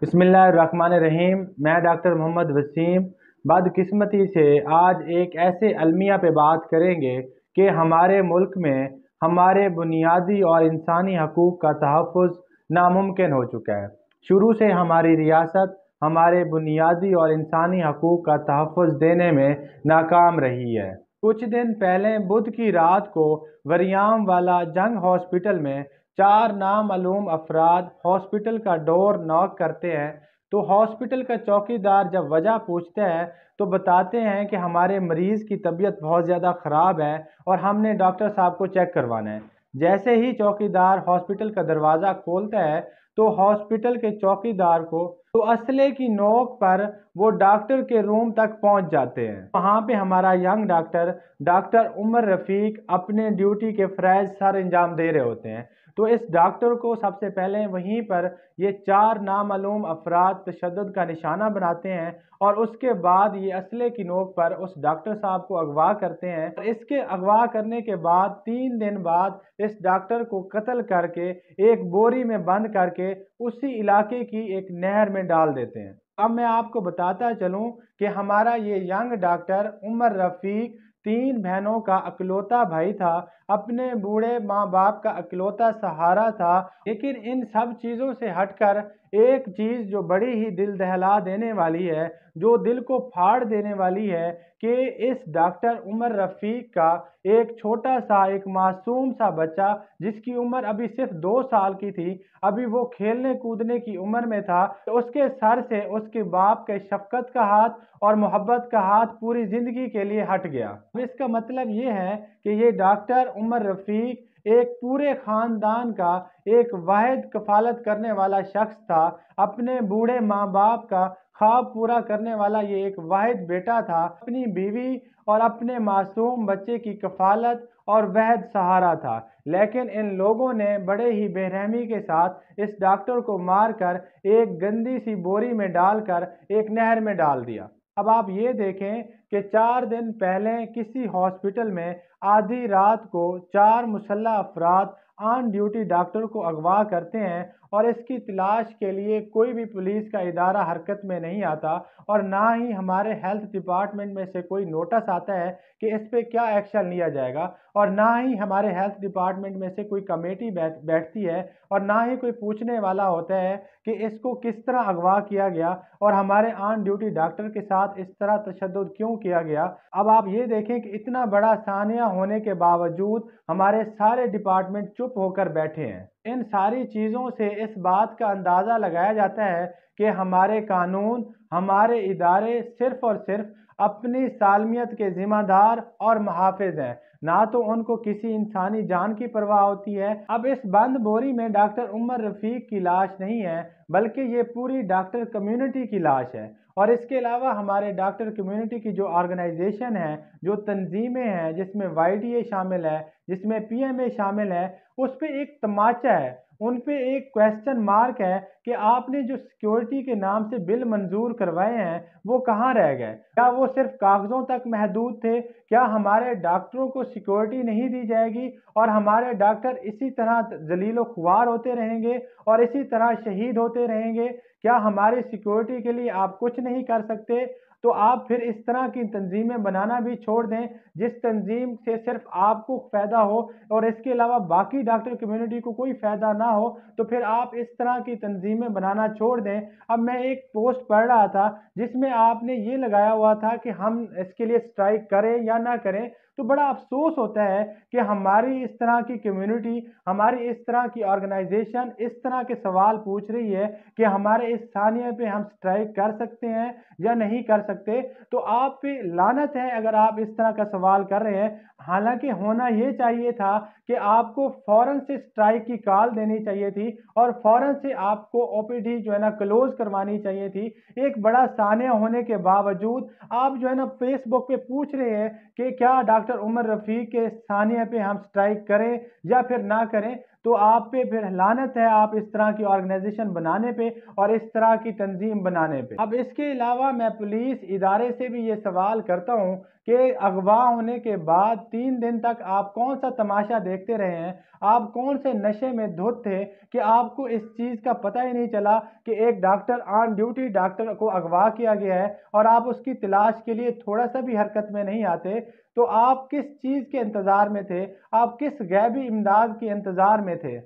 बिस्मिल्लाहिर्रहमानिर्रहीम। मैं डॉक्टर मोहम्मद वसीम बदकिस्मती से आज एक ऐसे अलमिया पे बात करेंगे कि हमारे मुल्क में हमारे बुनियादी और इंसानी हकूक़ का तहफ़्फ़ुज़ नामुमकिन हो चुका है। शुरू से हमारी रियासत हमारे बुनियादी और इंसानी हकूक़ का तहफ़्फ़ुज़ देने में नाकाम रही है। कुछ दिन पहले बुध की रात को वरियाम वाला जंग हॉस्पिटल में 4 नामालूम अफराद हॉस्पिटल का डोर नॉक करते हैं। तो हॉस्पिटल का चौकीदार जब वजह पूछते हैं तो बताते हैं कि हमारे मरीज़ की तबीयत बहुत ज़्यादा ख़राब है और हमने डॉक्टर साहब को चेक करवाना है। जैसे ही चौकीदार हॉस्पिटल का दरवाज़ा खोलता है तो हॉस्पिटल के चौकीदार को तो असले की नोक पर वो डॉक्टर के रूम तक पहुंच जाते हैं। वहाँ पे हमारा यंग डॉक्टर उमर रफ़ीक अपने ड्यूटी के फ़रज़ सर अंजाम दे रहे होते हैं। तो इस डॉक्टर को सबसे पहले वहीं पर ये 4 नामालूम अफराद तशद्दुद का निशाना बनाते हैं और उसके बाद ये असले की नोक पर उस डॉक्टर साहब को अगवा करते हैं। और इसके अगवा करने के बाद 3 दिन बाद इस डॉक्टर को कत्ल करके एक बोरी में बंद करके उसी इलाके की एक नहर में डाल देते हैं। अब मैं आपको बताता चलूं कि हमारा ये यंग डॉक्टर उमर रफ़ीक 3 बहनों का अकलौता भाई था, अपने बूढ़े माँ बाप का अकलौता सहारा था। लेकिन इन सब चीज़ों से हटकर एक चीज़ जो बड़ी ही दिल दहला देने वाली है, जो दिल को फाड़ देने वाली है कि इस डॉक्टर उमर रफ़ीक का एक छोटा सा एक मासूम सा बच्चा जिसकी उम्र अभी सिर्फ 2 साल की थी, अभी वो खेलने कूदने की उम्र में था, तो उसके सर से उसके बाप के शफकत का हाथ और मोहब्बत का हाथ पूरी ज़िंदगी के लिए हट गया। अब इसका मतलब ये है कि ये डॉक्टर उमर रफ़ीक एक पूरे ख़ानदान का एक वाहिद कफ़ालत करने वाला शख्स था। अपने बूढ़े माँ बाप का ख्वाब पूरा करने वाला ये एक वाहिद बेटा था। अपनी बीवी और अपने मासूम बच्चे की कफ़ालत और वहद सहारा था। लेकिन इन लोगों ने बड़े ही बेरहमी के साथ इस डॉक्टर को मारकर एक गंदी सी बोरी में डालकर एक नहर में डाल दिया। अब आप ये देखें कि 4 दिन पहले किसी हॉस्पिटल में आधी रात को 4 मुसल्लह अफराद ऑन ड्यूटी डॉक्टर को अगवा करते हैं और इसकी तलाश के लिए कोई भी पुलिस का इदारा हरकत में नहीं आता और ना ही हमारे हेल्थ डिपार्टमेंट में से कोई नोटिस आता है कि इस पे क्या एक्शन लिया जाएगा, और ना ही हमारे हेल्थ डिपार्टमेंट में से कोई कमेटी बैठती है और ना ही कोई पूछने वाला होता है कि इसको किस तरह अगवा किया गया और हमारे ऑन ड्यूटी डॉक्टर के साथ इस तरह तशद्दुद क्यों किया गया। अब आप ये देखें कि इतना बड़ा सानिया होने के बावजूद हमारे सारे डिपार्टमेंट चुप होकर बैठे हैं। इन सारी चीज़ों से इस बात का अंदाज़ा लगाया जाता है कि हमारे कानून, हमारे इदारे सिर्फ़ और सिर्फ़ अपनी सालमियत के ज़िम्मेदार और मुहाफ़िज़ हैं, ना तो उनको किसी इंसानी जान की परवाह होती है। अब इस बंद बोरी में डॉक्टर उमर रफ़ीक की लाश नहीं है, बल्कि ये पूरी डॉक्टर कम्युनिटी की लाश है। और इसके अलावा हमारे डॉक्टर कम्युनिटी की जो ऑर्गेनाइजेशन है, जो तंजीमें हैं, जिसमें वाईडीए शामिल है, जिसमें पीएमए शामिल है, उस पे एक तमाचा है, उन पे एक क्वेश्चन मार्क है कि आपने जो सिक्योरिटी के नाम से बिल मंजूर करवाए हैं वो कहाँ रह गए? क्या वो सिर्फ कागजों तक महदूद थे? क्या हमारे डॉक्टरों को सिक्योरिटी नहीं दी जाएगी और हमारे डॉक्टर इसी तरह जलीलो ख्वार होते रहेंगे और इसी तरह शहीद होते रहेंगे? क्या हमारी सिक्योरिटी के लिए आप कुछ नहीं कर सकते? तो आप फिर इस तरह की तंजीमें बनाना भी छोड़ दें जिस तंजीम से सिर्फ आपको फ़ायदा हो और इसके अलावा बाकी डॉक्टर कम्युनिटी को कोई फ़ायदा ना हो, तो फिर आप इस तरह की तंजीमें बनाना छोड़ दें। अब मैं एक पोस्ट पढ़ रहा था जिसमें आपने ये लगाया हुआ था कि हम इसके लिए स्ट्राइक करें या ना करें, तो बड़ा अफसोस होता है कि हमारी इस तरह की कम्युनिटी, हमारी इस तरह की ऑर्गेनाइजेशन इस तरह के सवाल पूछ रही है कि हमारे इस सानिया पे हम स्ट्राइक कर सकते हैं या नहीं कर सकते। तो आप पे लानत है अगर आप इस तरह का सवाल कर रहे हैं। हालांकि होना ये चाहिए था कि आपको फौरन से स्ट्राइक की कॉल देनी चाहिए थी और फौरन से आपको ओपीडी जो है ना क्लोज करवानी चाहिए थी। एक बड़ा सानिया होने के बावजूद आप जो है ना फेसबुक पे पूछ रहे हैं कि क्या डॉक्टर उमर रफ़ीक के सानिया पे हम स्ट्राइक करें या फिर ना करें। تو آپ پہ پھر لعنت ہے آپ اس طرح کی آرگنائزیشن بنانے پہ اور اس طرح کی تنظیم بنانے پہ۔ اب اس کے علاوہ میں پولیس ادارے سے بھی یہ سوال کرتا ہوں کہ اغوا ہونے کے بعد 3 دن تک آپ کون سا تماشا دیکھتے رہے ہیں؟ آپ کون سے نشے میں دھت تھے کہ آپ کو اس چیز کا پتہ ہی نہیں چلا کہ ایک ڈاکٹر آن ڈیوٹی ڈاکٹر کو اغوا کیا گیا ہے اور آپ اس کی تلاش کے لیے تھوڑا سا بھی حرکت میں نہیں آتے؟ تو آپ کس چیز کے انتظار میں تھے؟ آپ کس غیبی امداد کے انتظار میں تھے؟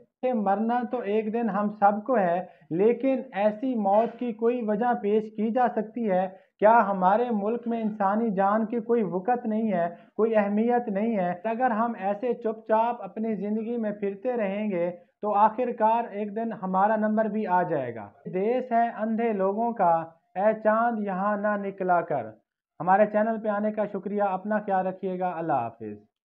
مرنا تو ایک دن ہم سب کو ہے، لیکن ایسی موت کی کوئی وجہ پیش کی جا سکتی ہے؟ کیا ہمارے ملک میں انسانی جان کی کوئی وقت نہیں ہے، کوئی اہمیت نہیں ہے؟ اگر ہم ایسے چپ چاپ اپنی زندگی میں پھرتے رہیں گے تو آخر کار ایک دن ہمارا نمبر بھی آ جائے گا۔ دیش ہے اندھے لوگوں کا، اے چاند یہاں نہ نکلا کر۔ ہمارے چینل پہ آنے کا شکریہ، اپنا خیال رکھیے گا، اللہ حافظ۔